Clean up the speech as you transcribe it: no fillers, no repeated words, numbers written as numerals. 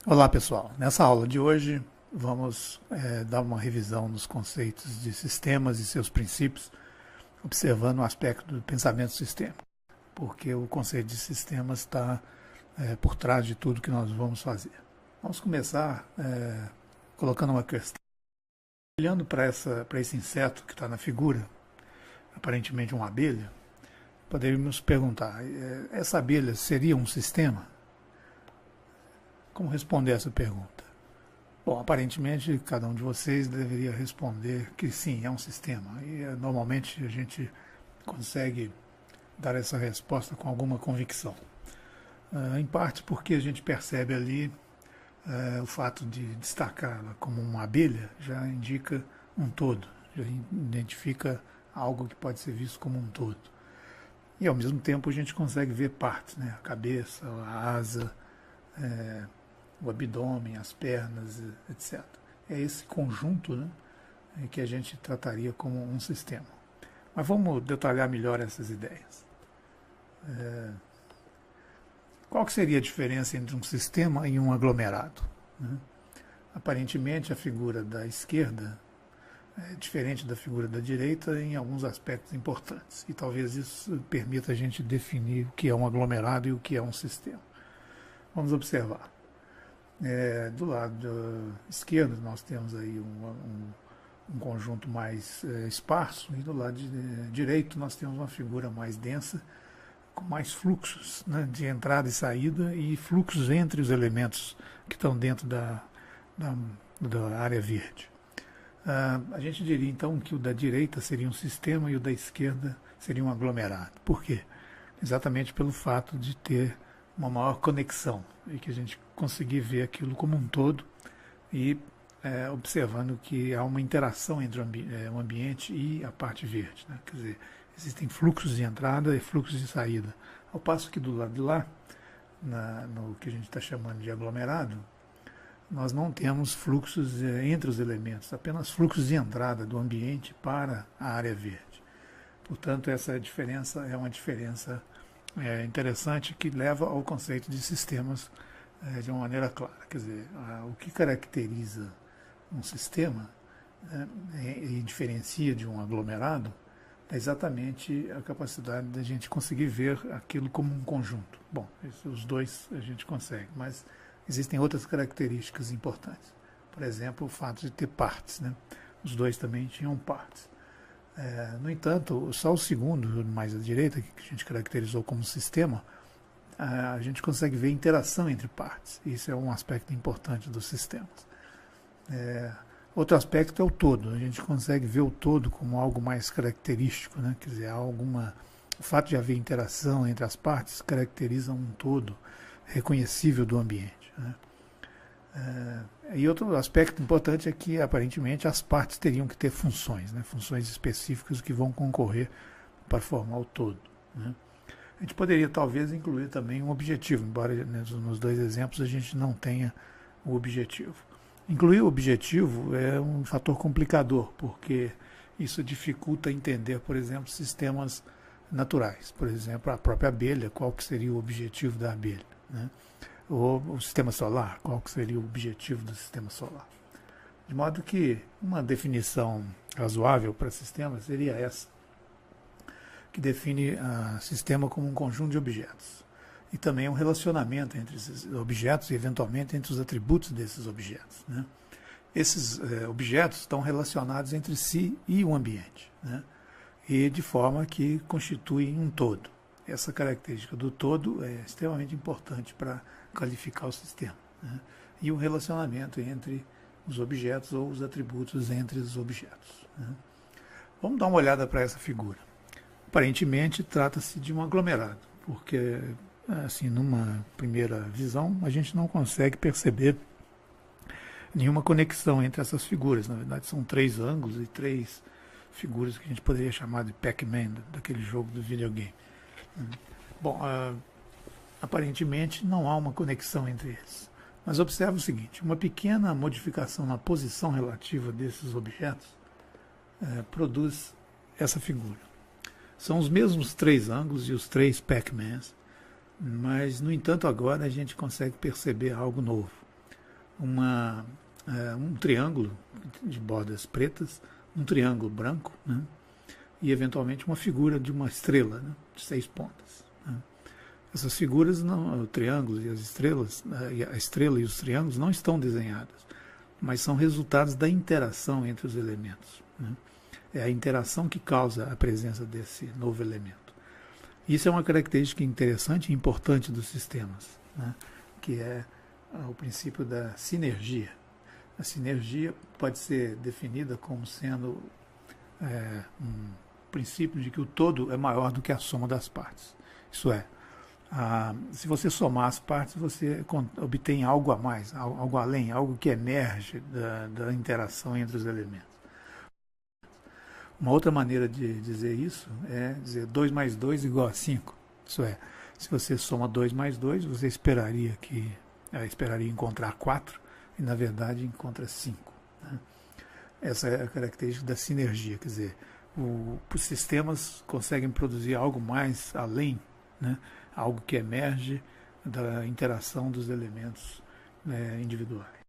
Olá pessoal, nessa aula de hoje vamos dar uma revisão nos conceitos de sistemas e seus princípios, observando o aspecto do pensamento sistêmico, porque o conceito de sistemas está por trás de tudo que nós vamos fazer. Vamos começar colocando uma questão. Olhando para esse inseto que está na figura, aparentemente uma abelha, poderíamos perguntar, essa abelha seria um sistema? Como responder essa pergunta? Bom, aparentemente cada um de vocês deveria responder que sim, é um sistema. E normalmente a gente consegue dar essa resposta com alguma convicção. Em parte porque a gente percebe ali o fato de destacá-la como uma abelha já indica um todo, já identifica algo que pode ser visto como um todo. E ao mesmo tempo a gente consegue ver partes, né? A cabeça, a asa, o abdômen, as pernas, etc. É esse conjunto, né, que a gente trataria como um sistema. Mas vamos detalhar melhor essas ideias. Qual que seria a diferença entre um sistema e um aglomerado? Né? Aparentemente, a figura da esquerda é diferente da figura da direita em alguns aspectos importantes. E talvez isso permita a gente definir o que é um aglomerado e o que é um sistema. Vamos observar. Do lado esquerdo nós temos aí um conjunto mais esparso, e do lado direito nós temos uma figura mais densa, com mais fluxos, né, de entrada e saída, e fluxos entre os elementos que estão dentro da área verde. A gente diria então que o da direita seria um sistema e o da esquerda seria um aglomerado. Por quê? Exatamente pelo fato de ter uma maior conexão e que a gente conseguir ver aquilo como um todo e observando que há uma interação entre o ambiente e a parte verde, né? Quer dizer, existem fluxos de entrada e fluxos de saída. Ao passo que do lado de lá, no que a gente está chamando de aglomerado, nós não temos fluxos entre os elementos, apenas fluxos de entrada do ambiente para a área verde. Portanto, essa diferença é uma diferença interessante que leva ao conceito de sistemas de uma maneira clara. Quer dizer, o que caracteriza um sistema e diferencia de um aglomerado é exatamente a capacidade da gente conseguir ver aquilo como um conjunto. Bom, os dois a gente consegue, mas existem outras características importantes. Por exemplo, o fato de ter partes, né? Os dois também tinham partes. No entanto, só o segundo, mais à direita, que a gente caracterizou como sistema, a gente consegue ver interação entre partes. Isso é um aspecto importante dos sistemas. Outro aspecto é o todo. A gente consegue ver o todo como algo mais característico, né? Quer dizer, o fato de haver interação entre as partes caracteriza um todo reconhecível do ambiente, né? E outro aspecto importante é que, aparentemente, as partes teriam que ter funções, né? Funções específicas que vão concorrer para formar o todo, né? A gente poderia, talvez, incluir também um objetivo, embora nos dois exemplos a gente não tenha o objetivo. Incluir o objetivo é um fator complicador, porque isso dificulta entender, por exemplo, sistemas naturais. Por exemplo, a própria abelha, qual que seria o objetivo da abelha, né? Ou o sistema solar, qual que seria o objetivo do sistema solar. De modo que uma definição razoável para sistema seria essa, que define o sistema como um conjunto de objetos. E também um relacionamento entre esses objetos e, eventualmente, entre os atributos desses objetos, né? Esses objetos estão relacionados entre si e o ambiente, né? E de forma que constituem um todo. Essa característica do todo é extremamente importante para qualificar o sistema, né? E o relacionamento entre os objetos ou os atributos entre os objetos, né? Vamos dar uma olhada para essa figura. Aparentemente trata-se de um aglomerado, porque assim, numa primeira visão, a gente não consegue perceber nenhuma conexão entre essas figuras. Na verdade, são três ângulos e três figuras que a gente poderia chamar de Pac-Man, daquele jogo do videogame. Bom, aparentemente não há uma conexão entre eles. Mas observe o seguinte, uma pequena modificação na posição relativa desses objetos produz essa figura. São os mesmos três ângulos e os três Pac-Mans, mas, no entanto, agora a gente consegue perceber algo novo. um triângulo de bordas pretas, um triângulo branco, né? E eventualmente uma figura de uma estrela, né? De 6 pontas. Né? Essas figuras, não, o triângulo e as estrelas, a estrela e os triângulos não estão desenhadas, mas são resultados da interação entre os elementos. Né? É a interação que causa a presença desse novo elemento. Isso é uma característica interessante e importante dos sistemas, né? Que é o princípio da sinergia. A sinergia pode ser definida como sendo um princípio de que o todo é maior do que a soma das partes. Isso é, se você somar as partes, você obtém algo a mais, algo além, algo que emerge da interação entre os elementos. Uma outra maneira de dizer isso é dizer 2 mais 2 igual a 5. Isso é, se você soma 2 mais 2, você esperaria encontrar 4 e, na verdade, encontra 5. Né? Essa é a característica da sinergia, quer dizer, os sistemas conseguem produzir algo mais além, né? Algo que emerge da interação dos elementos individuais.